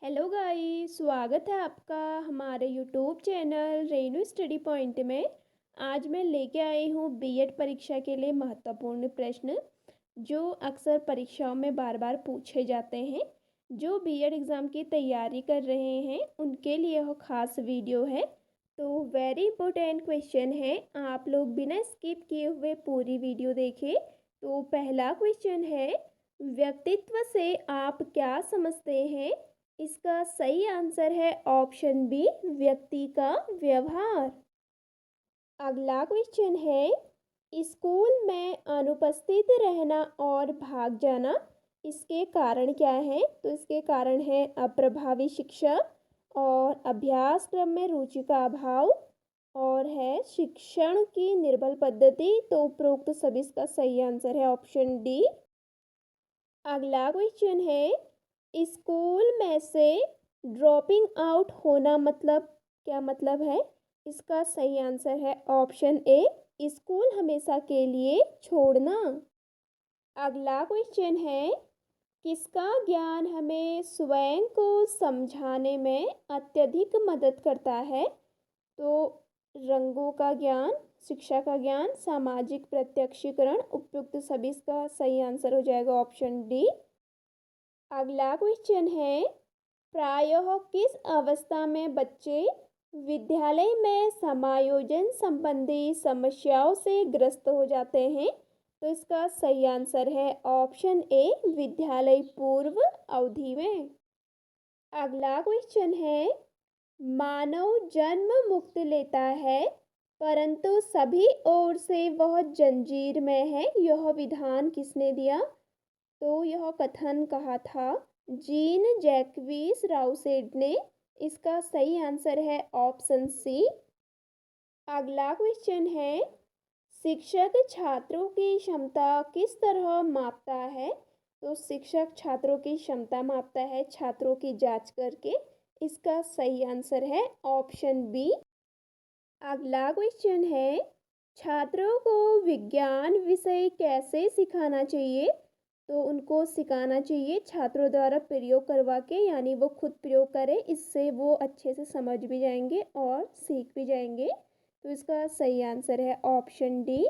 Hello guys, स्वागत है आपका हमारे YouTube channel Renu study point में। आज मैं लेके आई हूँ बीएड परीक्षा के लिए महत्वपूर्ण प्रश्न जो अक्सर परीक्षाओं में बार बार पूछे जाते हैं। जो बीएड एग्ज़ाम की तैयारी कर रहे हैं उनके लिए यह खास वीडियो है। तो वेरी इंपॉर्टेंट क्वेश्चन है, आप लोग बिना स्किप किए हुए पूरी वीडियो देखें। तो पहला क्वेश्चन है, व्यक्तित्व से आप क्या समझते हैं? इसका सही आंसर है ऑप्शन बी, व्यक्ति का व्यवहार। अगला क्वेश्चन है, स्कूल में अनुपस्थित रहना और भाग जाना, इसके कारण क्या है? तो इसके कारण है अप्रभावी शिक्षा और अभ्यास क्रम में रुचि का अभाव और है शिक्षण की निर्बल पद्धति। तो उपरोक्त सभी इसका सही आंसर है ऑप्शन डी। अगला क्वेश्चन है, स्कूल में से ड्रॉपिंग आउट होना मतलब क्या मतलब है? इसका सही आंसर है ऑप्शन ए, स्कूल हमेशा के लिए छोड़ना। अगला क्वेश्चन है, किसका ज्ञान हमें स्वयं को समझाने में अत्यधिक मदद करता है? तो रंगों का ज्ञान, शिक्षा का ज्ञान, सामाजिक प्रत्यक्षीकरण, उपयुक्त सभी इसका सही आंसर हो जाएगा ऑप्शन डी। अगला क्वेश्चन है, प्रायः किस अवस्था में बच्चे विद्यालय में समायोजन संबंधी समस्याओं से ग्रस्त हो जाते हैं? तो इसका सही आंसर है ऑप्शन ए, विद्यालय पूर्व अवधि में। अगला क्वेश्चन है, मानव जन्म मुक्त लेता है परंतु सभी ओर से वह जंजीर में है, यह विधान किसने दिया? तो यह कथन कहा था जीन जैकविस राउसेट ने। इसका सही आंसर है ऑप्शन सी। अगला क्वेश्चन है, शिक्षक छात्रों की क्षमता किस तरह मापता है? तो शिक्षक छात्रों की क्षमता मापता है छात्रों की जांच करके। इसका सही आंसर है ऑप्शन बी। अगला क्वेश्चन है, छात्रों को विज्ञान विषय कैसे सिखाना चाहिए? तो उनको सिखाना चाहिए छात्रों द्वारा प्रयोग करवा के, यानी वो खुद प्रयोग करें, इससे वो अच्छे से समझ भी जाएंगे और सीख भी जाएंगे। तो इसका सही आंसर है ऑप्शन डी।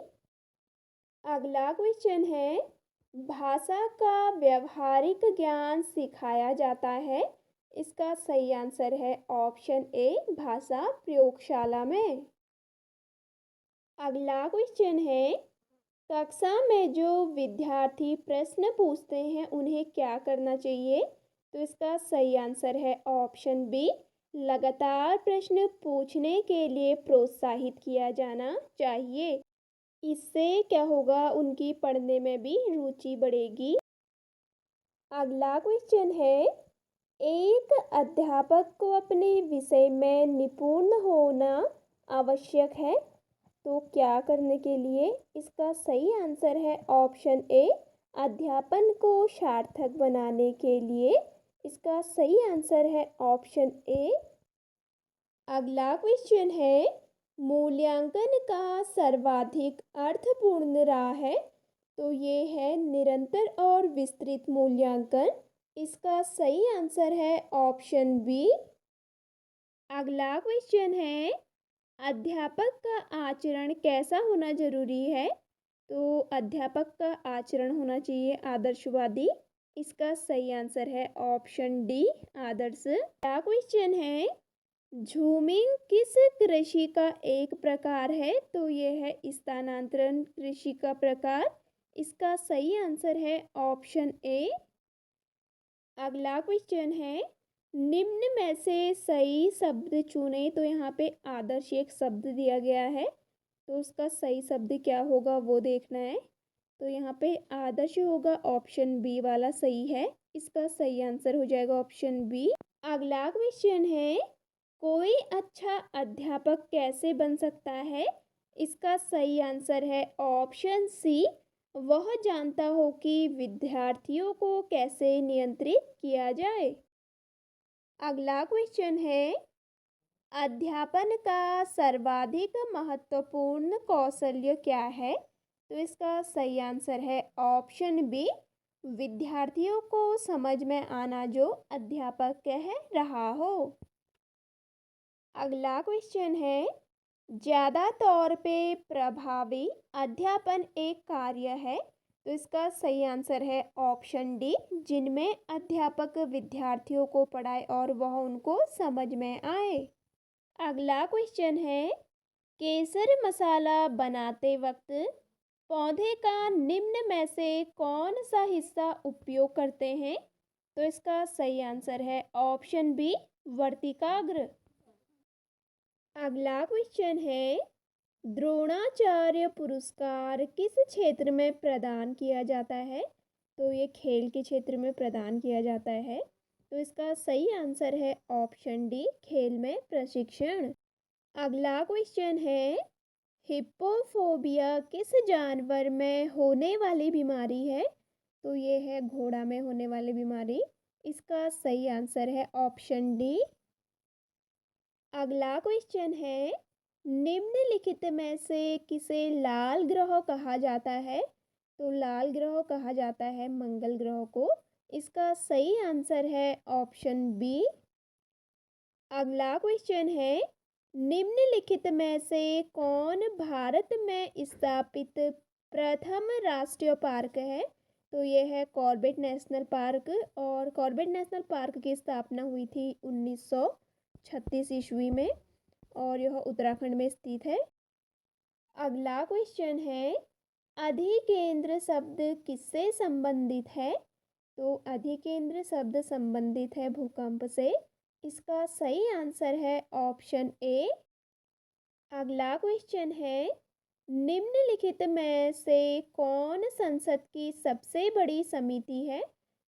अगला क्वेश्चन है, भाषा का व्यवहारिक ज्ञान सिखाया जाता है? इसका सही आंसर है ऑप्शन ए, भाषा प्रयोगशाला में। अगला क्वेश्चन है, कक्षा में जो विद्यार्थी प्रश्न पूछते हैं उन्हें क्या करना चाहिए? तो इसका सही आंसर है ऑप्शन बी, लगातार प्रश्न पूछने के लिए प्रोत्साहित किया जाना चाहिए। इससे क्या होगा, उनकी पढ़ने में भी रुचि बढ़ेगी। अगला क्वेश्चन है, एक अध्यापक को अपने विषय में निपुण होना आवश्यक है, तो क्या करने के लिए? इसका सही आंसर है ऑप्शन ए, अध्यापन को सार्थक बनाने के लिए। इसका सही आंसर है ऑप्शन ए। अगला क्वेश्चन है, मूल्यांकन का सर्वाधिक अर्थपूर्ण राह है? तो ये है निरंतर और विस्तृत मूल्यांकन। इसका सही आंसर है ऑप्शन बी। अगला क्वेश्चन है, अध्यापक का आचरण कैसा होना जरूरी है? तो अध्यापक का आचरण होना चाहिए आदर्शवादी। इसका सही आंसर है ऑप्शन डी, आदर्श। अगला क्वेश्चन है, झूमिंग किस कृषि का एक प्रकार है? तो यह है स्थानांतरण कृषि का प्रकार। इसका सही आंसर है ऑप्शन ए। अगला क्वेश्चन है, निम्न में से सही शब्द चुने। तो यहाँ पे आदर्श एक शब्द दिया गया है, तो उसका सही शब्द क्या होगा वो देखना है। तो यहाँ पे आदर्श होगा, ऑप्शन बी वाला सही है। इसका सही आंसर हो जाएगा ऑप्शन बी। अगला क्वेश्चन है, कोई अच्छा अध्यापक कैसे बन सकता है? इसका सही आंसर है ऑप्शन सी, वह जानता हो कि विद्यार्थियों को कैसे नियंत्रित किया जाए। अगला क्वेश्चन है, अध्यापन का सर्वाधिक महत्वपूर्ण कौशल्य क्या है? तो इसका सही आंसर है ऑप्शन बी, विद्यार्थियों को समझ में आना जो अध्यापक कह रहा हो। अगला क्वेश्चन है, ज़्यादा तौर पे प्रभावी अध्यापन एक कार्य है। तो इसका सही आंसर है ऑप्शन डी, जिनमें अध्यापक विद्यार्थियों को पढ़ाए और वह उनको समझ में आए। अगला क्वेश्चन है, केसर मसाला बनाते वक्त पौधे का निम्न में से कौन सा हिस्सा उपयोग करते हैं। तो इसका सही आंसर है ऑप्शन बी, वर्तिकाग्र। अगला क्वेश्चन है, द्रोणाचार्य पुरस्कार किस क्षेत्र में प्रदान किया जाता है। तो ये खेल के क्षेत्र में प्रदान किया जाता है। तो इसका सही आंसर है ऑप्शन डी, खेल में प्रशिक्षण। अगला क्वेश्चन है, हिप्पोफोबिया किस जानवर में होने वाली बीमारी है। तो ये है घोड़ा में होने वाली बीमारी। इसका सही आंसर है ऑप्शन डी। अगला क्वेश्चन है, निम्नलिखित में से किसे लाल ग्रह कहा जाता है। तो लाल ग्रह कहा जाता है मंगल ग्रह को। इसका सही आंसर है ऑप्शन बी। अगला क्वेश्चन है, निम्नलिखित में से कौन भारत में स्थापित प्रथम राष्ट्रीय पार्क है। तो ये है कॉर्बेट नेशनल पार्क, और कॉर्बेट नेशनल पार्क की स्थापना हुई थी 1936 ईस्वी में, और यह उत्तराखंड में स्थित है। अगला क्वेश्चन है, अधिकेंद्र शब्द किससे संबंधित है। तो अधिकेंद्र शब्द संबंधित है भूकंप से। इसका सही आंसर है ऑप्शन ए। अगला क्वेश्चन है, निम्नलिखित में से कौन संसद की सबसे बड़ी समिति है।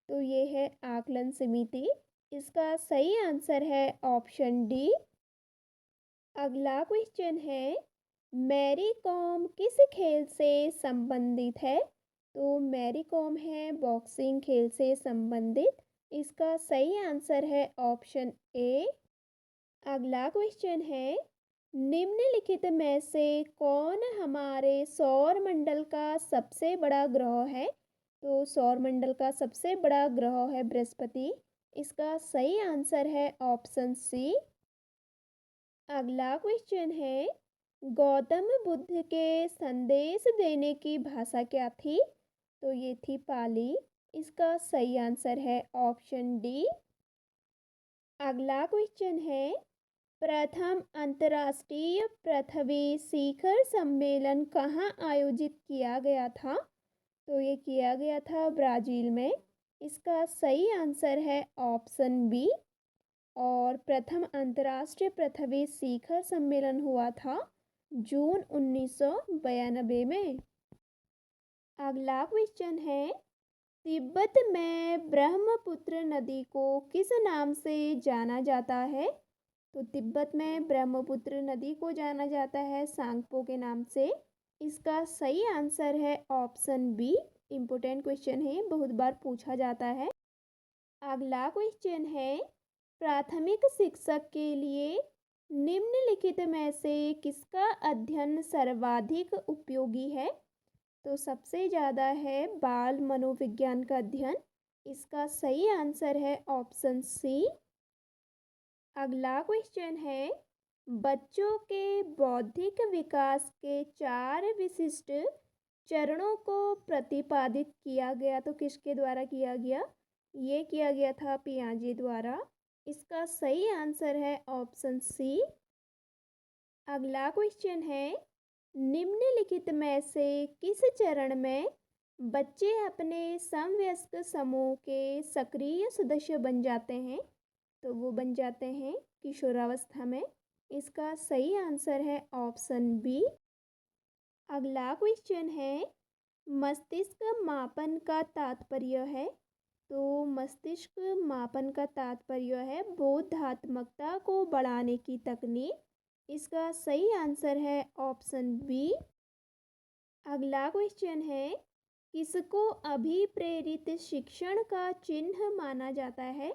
तो ये है आकलन समिति। इसका सही आंसर है ऑप्शन डी। अगला क्वेश्चन है, मैरी कॉम किस खेल से संबंधित है। तो मैरी कॉम है बॉक्सिंग खेल से संबंधित। इसका सही आंसर है ऑप्शन ए। अगला क्वेश्चन है, निम्नलिखित में से कौन हमारे सौर मंडल का सबसे बड़ा ग्रह है। तो सौर मंडल का सबसे बड़ा ग्रह है बृहस्पति। इसका सही आंसर है ऑप्शन सी। अगला क्वेश्चन है, गौतम बुद्ध के संदेश देने की भाषा क्या थी। तो ये थी पाली। इसका सही आंसर है ऑप्शन डी। अगला क्वेश्चन है, प्रथम अंतर्राष्ट्रीय पृथ्वी शिखर सम्मेलन कहाँ आयोजित किया गया था। तो ये किया गया था ब्राज़ील में। इसका सही आंसर है ऑप्शन बी। और प्रथम अंतर्राष्ट्रीय पृथ्वी शिखर सम्मेलन हुआ था जून 1992 में। अगला क्वेश्चन है, तिब्बत में ब्रह्मपुत्र नदी को किस नाम से जाना जाता है। तो तिब्बत में ब्रह्मपुत्र नदी को जाना जाता है सांगपो के नाम से। इसका सही आंसर है ऑप्शन बी। इम्पोर्टेंट क्वेश्चन है, बहुत बार पूछा जाता है। अगला क्वेश्चन है, प्राथमिक शिक्षक के लिए निम्नलिखित में से किसका अध्ययन सर्वाधिक उपयोगी है। तो सबसे ज़्यादा है बाल मनोविज्ञान का अध्ययन। इसका सही आंसर है ऑप्शन सी। अगला क्वेश्चन है, बच्चों के बौद्धिक विकास के 4 विशिष्ट चरणों को प्रतिपादित किया गया। तो किसके द्वारा किया गया। ये किया गया था पियाजे द्वारा। इसका सही आंसर है ऑप्शन सी। अगला क्वेश्चन है, निम्नलिखित में से किस चरण में बच्चे अपने समवयस्क समूह के सक्रिय सदस्य बन जाते हैं। तो वो बन जाते हैं किशोरावस्था में। इसका सही आंसर है ऑप्शन बी। अगला क्वेश्चन है, मस्तिष्क मापन का तात्पर्य है। तो मस्तिष्क मापन का तात्पर्य है बोधात्मकता को बढ़ाने की तकनीक। इसका सही आंसर है ऑप्शन बी। अगला क्वेश्चन है, किसको अभिप्रेरित शिक्षण का चिन्ह माना जाता है।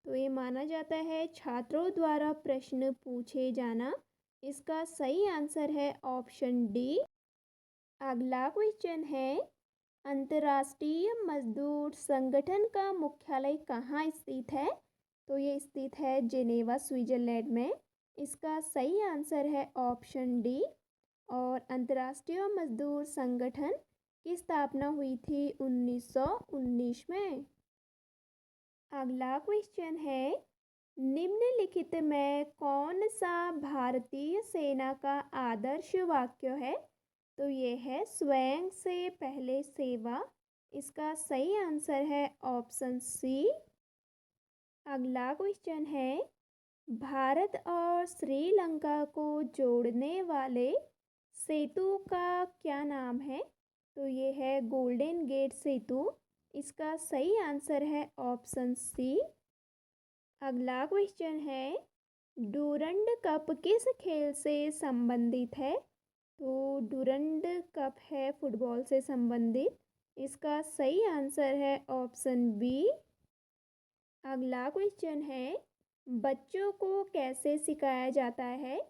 तो ये माना जाता है छात्रों द्वारा प्रश्न पूछे जाना। इसका सही आंसर है ऑप्शन डी। अगला क्वेश्चन है, अंतर्राष्ट्रीय मजदूर संगठन का मुख्यालय कहाँ स्थित है? तो ये स्थित है जेनेवा, स्विट्जरलैंड में। इसका सही आंसर है ऑप्शन डी। और अंतर्राष्ट्रीय मजदूर संगठन की स्थापना हुई थी 1919 में। अगला क्वेश्चन है, निम्नलिखित में कौन सा भारतीय सेना का आदर्श वाक्य है? तो ये है स्वयं से पहले सेवा। इसका सही आंसर है ऑप्शन सी। अगला क्वेश्चन है, भारत और श्रीलंका को जोड़ने वाले सेतु का क्या नाम है? तो ये है गोल्डन गेट सेतु। इसका सही आंसर है ऑप्शन सी। अगला क्वेश्चन है, डूरंड कप किस खेल से संबंधित है? तो डूरंड कप है फुटबॉल से संबंधित। इसका सही आंसर है ऑप्शन बी। अगला क्वेश्चन है, बच्चों को कैसे सिखाया जाता है?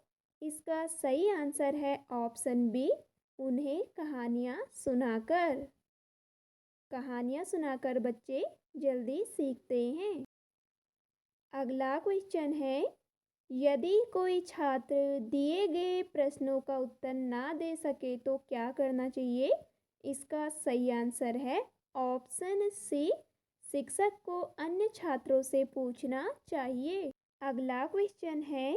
इसका सही आंसर है ऑप्शन बी, उन्हें कहानियाँ सुनाकर। कहानियाँ सुनाकर बच्चे जल्दी सीखते हैं। अगला क्वेश्चन है, यदि कोई छात्र दिए गए प्रश्नों का उत्तर ना दे सके तो क्या करना चाहिए? इसका सही आंसर है ऑप्शन सी, शिक्षक को अन्य छात्रों से पूछना चाहिए। अगला क्वेश्चन है,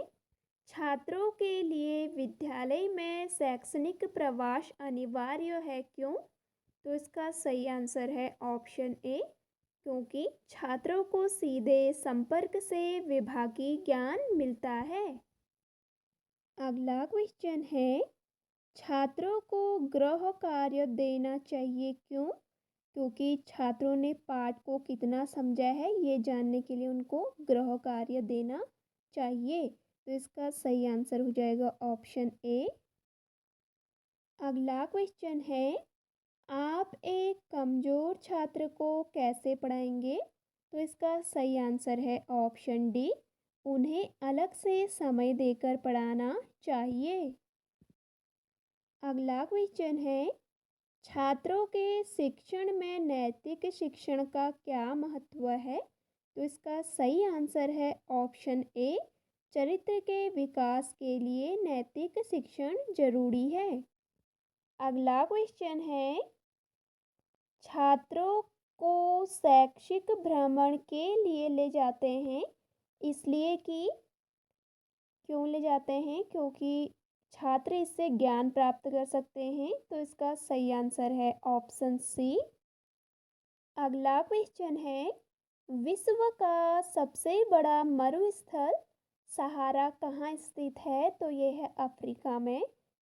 छात्रों के लिए विद्यालय में शैक्षणिक प्रवास अनिवार्य है, क्यों? तो इसका सही आंसर है ऑप्शन ए, क्योंकि छात्रों को सीधे संपर्क से विभागीय ज्ञान मिलता है। अगला क्वेश्चन है, छात्रों को गृह कार्य देना चाहिए, क्यों? क्योंकि छात्रों ने पाठ को कितना समझा है ये जानने के लिए उनको गृह कार्य देना चाहिए। तो इसका सही आंसर हो जाएगा ऑप्शन ए। अगला क्वेश्चन है, आप एक कमज़ोर छात्र को कैसे पढ़ाएंगे? तो इसका सही आंसर है ऑप्शन डी, उन्हें अलग से समय देकर पढ़ाना चाहिए। अगला क्वेश्चन है, छात्रों के शिक्षण में नैतिक शिक्षण का क्या महत्व है? तो इसका सही आंसर है ऑप्शन ए, चरित्र के विकास के लिए नैतिक शिक्षण जरूरी है। अगला क्वेश्चन है, छात्रों को शैक्षिक भ्रमण के लिए ले जाते हैं, इसलिए कि क्यों ले जाते हैं? क्योंकि छात्र इससे ज्ञान प्राप्त कर सकते हैं। तो इसका सही आंसर है ऑप्शन सी। अगला क्वेश्चन है, विश्व का सबसे बड़ा मरुस्थल सहारा कहाँ स्थित है? तो ये है अफ्रीका में।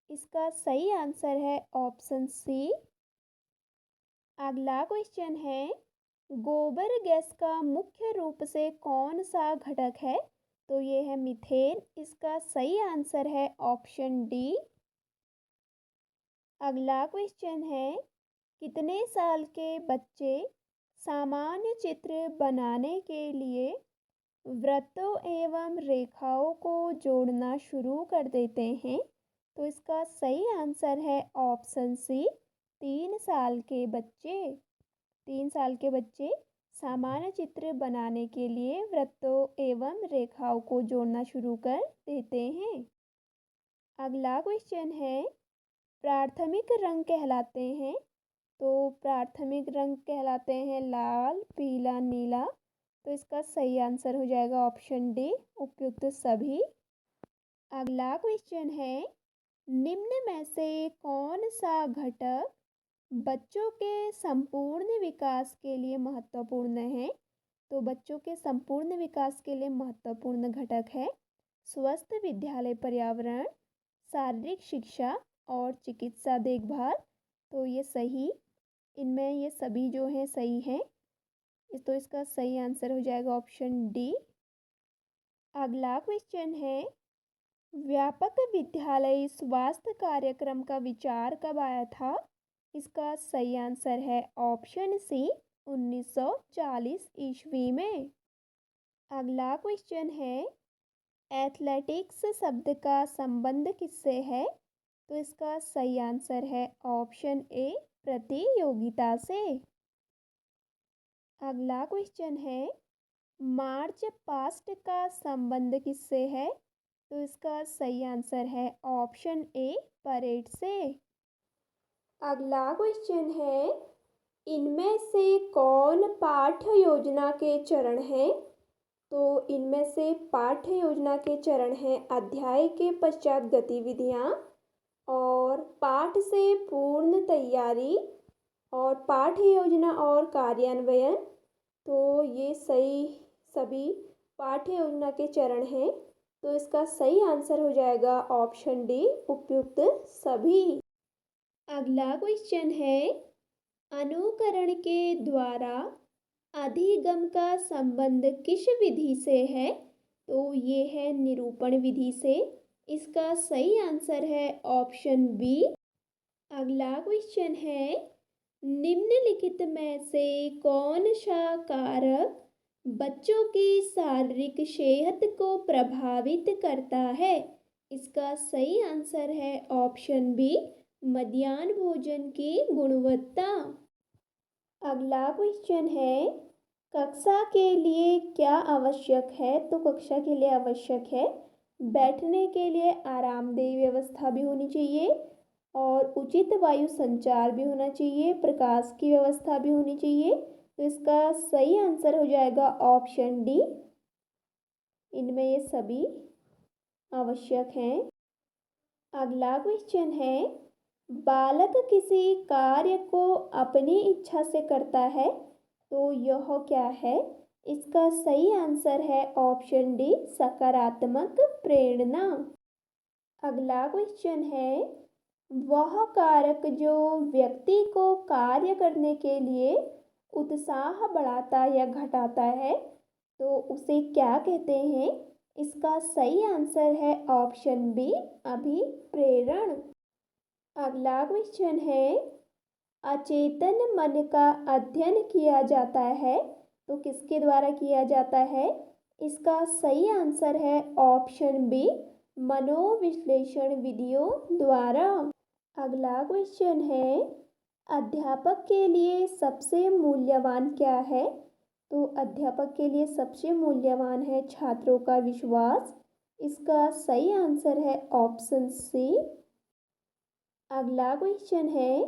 इसका सही आंसर है ऑप्शन सी। अगला क्वेश्चन है, गोबर गैस का मुख्य रूप से कौन सा घटक है? तो ये है मीथेन। इसका सही आंसर है ऑप्शन डी। अगला क्वेश्चन है, कितने साल के बच्चे सामान्य चित्र बनाने के लिए वृत्तों एवं रेखाओं को जोड़ना शुरू कर देते हैं? तो इसका सही आंसर है ऑप्शन सी, 3 साल के बच्चे। 3 साल के बच्चे सामान्य चित्र बनाने के लिए वृत्तों एवं रेखाओं को जोड़ना शुरू कर देते हैं। अगला क्वेश्चन है, प्राथमिक रंग कहलाते हैं। तो प्राथमिक रंग कहलाते हैं लाल, पीला, नीला। तो इसका सही आंसर हो जाएगा ऑप्शन डी, उपयुक्त सभी। अगला क्वेश्चन है, निम्न में से कौन सा घटक बच्चों के संपूर्ण विकास के लिए महत्वपूर्ण है? तो बच्चों के संपूर्ण विकास के लिए महत्वपूर्ण घटक है स्वस्थ विद्यालय पर्यावरण, शारीरिक शिक्षा और चिकित्सा देखभाल। तो ये सही, इनमें ये सभी जो हैं सही हैं। तो इसका सही आंसर हो जाएगा ऑप्शन डी। अगला क्वेश्चन है, व्यापक विद्यालय स्वास्थ्य कार्यक्रम का विचार कब आया था? इसका सही आंसर है ऑप्शन सी, 1940 ईस्वी में। अगला क्वेश्चन है, एथलेटिक्स शब्द का संबंध किससे है? तो इसका सही आंसर है ऑप्शन ए, प्रतियोगिता से। अगला क्वेश्चन है, मार्च पास्ट का संबंध किससे है? तो इसका सही आंसर है ऑप्शन ए, परेड से। अगला क्वेश्चन है, इनमें से कौन पाठ्य योजना के चरण हैं? तो इनमें से पाठ्य योजना के चरण हैं अध्याय के पश्चात गतिविधियाँ और पाठ से पूर्ण तैयारी और पाठ्य योजना और कार्यान्वयन। तो ये सभी पाठ्य योजना के चरण हैं। तो इसका सही आंसर हो जाएगा ऑप्शन डी, उपयुक्त सभी। अगला क्वेश्चन है, अनुकरण के द्वारा अधिगम का संबंध किस विधि से है? तो ये है निरूपण विधि से। इसका सही आंसर है ऑप्शन बी। अगला क्वेश्चन है, निम्नलिखित में से कौन सा कारक बच्चों की शारीरिक सेहत को प्रभावित करता है? इसका सही आंसर है ऑप्शन बी, मध्याह्न भोजन की गुणवत्ता। अगला क्वेश्चन है, कक्षा के लिए क्या आवश्यक है? तो कक्षा के लिए आवश्यक है बैठने के लिए आरामदेह व्यवस्था भी होनी चाहिए और उचित वायु संचार भी होना चाहिए, प्रकाश की व्यवस्था भी होनी चाहिए। तो इसका सही आंसर हो जाएगा ऑप्शन डी, इनमें ये सभी आवश्यक हैं। अगला क्वेश्चन है, बालक किसी कार्य को अपनी इच्छा से करता है, तो यह क्या है? इसका सही आंसर है ऑप्शन डी, सकारात्मक प्रेरणा। अगला क्वेश्चन है, वह कारक जो व्यक्ति को कार्य करने के लिए उत्साह बढ़ाता या घटाता है, तो उसे क्या कहते हैं? इसका सही आंसर है ऑप्शन बी, अभिप्रेरण। अगला क्वेश्चन है, अचेतन मन का अध्ययन किया जाता है, तो किसके द्वारा किया जाता है? इसका सही आंसर है ऑप्शन बी, मनोविश्लेषण विधियों द्वारा। अगला क्वेश्चन है, अध्यापक के लिए सबसे मूल्यवान क्या है? तो अध्यापक के लिए सबसे मूल्यवान है छात्रों का विश्वास। इसका सही आंसर है ऑप्शन सी। अगला क्वेश्चन है,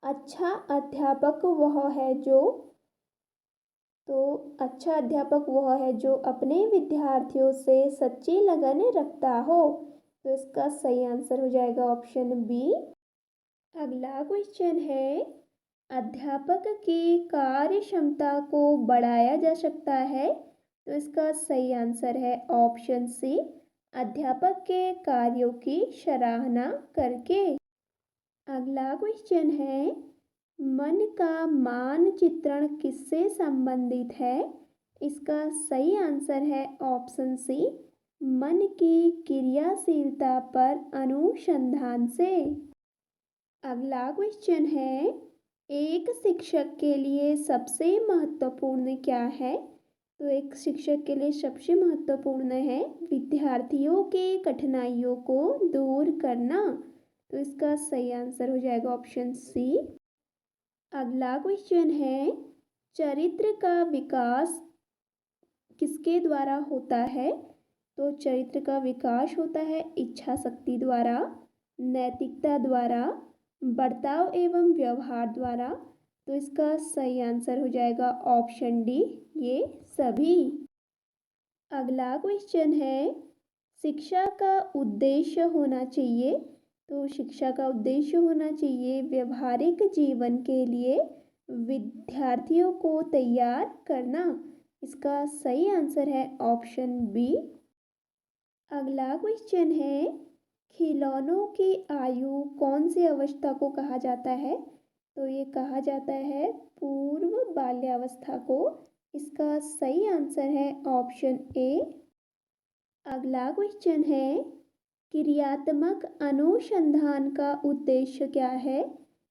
अच्छा अध्यापक वह है जो, तो अच्छा अध्यापक वह है जो अपने विद्यार्थियों से सच्ची लगन रखता हो। तो इसका सही आंसर हो जाएगा ऑप्शन बी। अगला क्वेश्चन है, अध्यापक की कार्य क्षमता को बढ़ाया जा सकता है, तो इसका सही आंसर है ऑप्शन सी, अध्यापक के कार्यों की सराहना करके। अगला क्वेश्चन है, मन का मानचित्रण किससे संबंधित है? इसका सही आंसर है ऑप्शन सी, मन की क्रियाशीलता पर अनुसंधान से। अगला क्वेश्चन है, एक शिक्षक के लिए सबसे महत्वपूर्ण क्या है? तो एक शिक्षक के लिए सबसे महत्वपूर्ण है विद्यार्थियों के कठिनाइयों को दूर करना। तो इसका सही आंसर हो जाएगा ऑप्शन सी। अगला क्वेश्चन है, चरित्र का विकास किसके द्वारा होता है? तो चरित्र का विकास होता है इच्छा शक्ति द्वारा, नैतिकता द्वारा, बर्ताव एवं व्यवहार द्वारा। तो इसका सही आंसर हो जाएगा ऑप्शन डी, ये सभी। अगला क्वेश्चन है, शिक्षा का उद्देश्य होना चाहिए, तो शिक्षा का उद्देश्य होना चाहिए व्यवहारिक जीवन के लिए विद्यार्थियों को तैयार करना। इसका सही आंसर है ऑप्शन बी। अगला क्वेश्चन है, खिलौनों की आयु कौन सी अवस्था को कहा जाता है? तो ये कहा जाता है पूर्व बाल्यावस्था को। इसका सही आंसर है ऑप्शन ए। अगला क्वेश्चन है, क्रियात्मक अनुसंधान का उद्देश्य क्या है?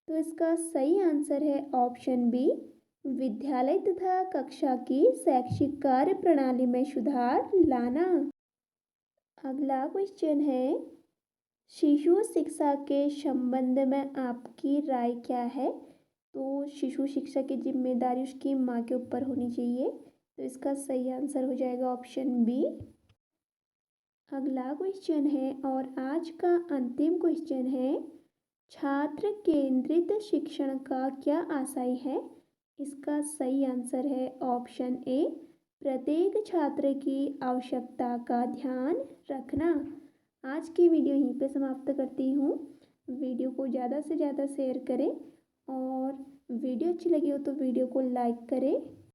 तो इसका सही आंसर है ऑप्शन बी, विद्यालय तथा कक्षा की शैक्षिक कार्य प्रणाली में सुधार लाना। अगला क्वेश्चन है, शिशु शिक्षा के संबंध में आपकी राय क्या है? तो शिशु शिक्षा की जिम्मेदारी उसकी माँ के ऊपर होनी चाहिए। तो इसका सही आंसर हो जाएगा ऑप्शन बी। अगला क्वेश्चन है और आज का अंतिम क्वेश्चन है, छात्र केंद्रित शिक्षण का क्या आशय है? इसका सही आंसर है ऑप्शन ए, प्रत्येक छात्र की आवश्यकता का ध्यान रखना। आज की वीडियो यहीं पे समाप्त करती हूँ। वीडियो को ज़्यादा से ज़्यादा शेयर करें और वीडियो अच्छी लगी हो तो वीडियो को लाइक करें।